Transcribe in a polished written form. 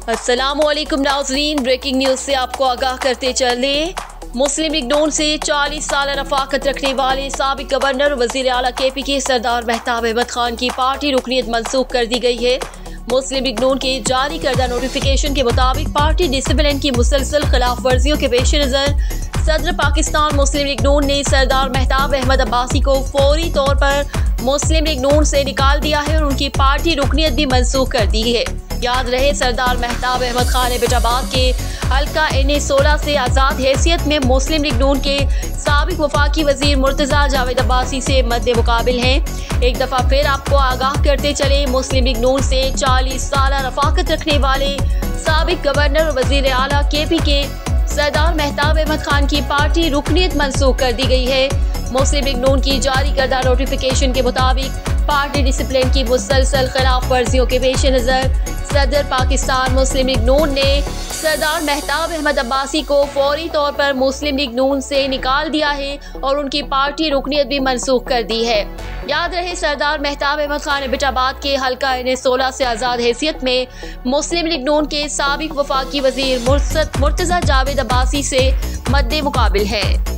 अस्सलामुअलैकुम नाज़रीन, breaking news से आपको आगाह करते चले। मुस्लिम लीग नून से 40 साल रफाकत रखने वाले साबिक गवर्नर वज़ीर आला KP के सरदार मेहताब अहमद खान की पार्टी रुकनीत मनसूख कर दी गई है। मुस्लिम लीग नून के जारी करदा नोटिफिकेशन के मुताबिक पार्टी डिसिप्लिन की मुसलसल खिलाफ वर्जियों के पेश नज़र सदर पाकिस्तान मुस्लिम लीग नून ने सरदार मेहताब अहमद अब्बासी को फौरी तौर पर मुस्लिम लीग नून से निकाल दिया है और उनकी पार्टी रुकनीत भी मनसूख कर दी है। याद रहे, सरदार मेहताब अहमद खान एबटाबाद के हल्का NA 16 से आज़ाद हैसियत में मुस्लिम लीग नून के साबिक वफाकी वजीर मुर्तज़ा जावेद अब्बासी से मद्दे मुकाबिल हैं। एक दफ़ा फिर आपको आगाह करते चले, मुस्लिम लीग नून से 40 साल रफाकत रखने वाले साबिक गवर्नर वजीर आला KP के सरदार मेहताब अहमद खान की पार्टी रुकनीत मनसूख कर दी गई है। मुस्लिम लीग नून की जारी करदा नोटिफिकेशन के मुताबिक पार्टी डिसिप्लिन की मुसलसल खिलाफ वर्जियों के पेश नज़र सदर पाकिस्तान मुस्लिम लीग नून ने सरदार मेहताब अहमद अब्बासी को फौरी तौर पर मुस्लिम लीग नून से निकाल दिया है और उनकी पार्टी रुकनीत भी मनसूख कर दी है। याद रहे, सरदार मेहताब अहमद खान एबटाबाद के हल्का NA 16 से आज़ाद हैसियत में मुस्लिम लीग नून के साबिक वफाकी वजीर मुर्तज़ा जावेद अब्बासी से मद्दे मुकाबिल है।